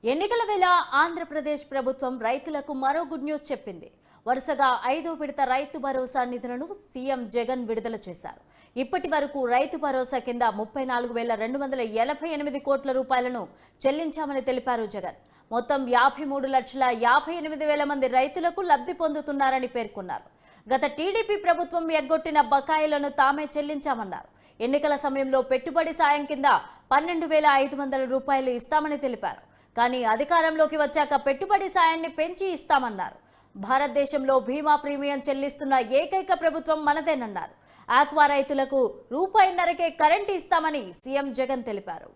ఎన్నికల వేళ ఆంధ్రప్రదేశ్ ప్రభుత్వం రైతులకు మరో గుడ్ న్యూస్ చెప్పింది. వరుసగా 5వ విడత రైతు భరోసా నిధులను సీఎం జగన్ విడుదల చేశారు. ఇప్పటి వరకు రైతు భరోసా కింద 34,288 కోట్ల రూపాయలను చెల్లించామని తెలిపారు జగన్. మొత్తం 53,58,000 మంది రైతులకు లబ్ధి పొందుతున్నారని పేర్కొన్నారు. గత టీడీపీ ప్రభుత్వం ఎగ్గొట్టిన బకాయిలను తామే చెల్లించామన్నారు. ఎన్నికల సమయంలో పెట్టుబడి సాయం కింద 12,500 రూపాయలు ఇస్తామని తెలిపారు. కానీ అధికారంలోకి వచ్చాక పెట్టుబడి సాయాన్ని పెంచి ఇస్తామన్నారు. భారతదేశంలో బీమా ప్రీమియం చెల్లిస్తున్న ఏకైక ప్రభుత్వం మనదేనన్నారు. ఆక్వా రైతులకు రూపాయిన్నరకే కరెంటు ఇస్తామని సీఎం జగన్ తెలిపారు.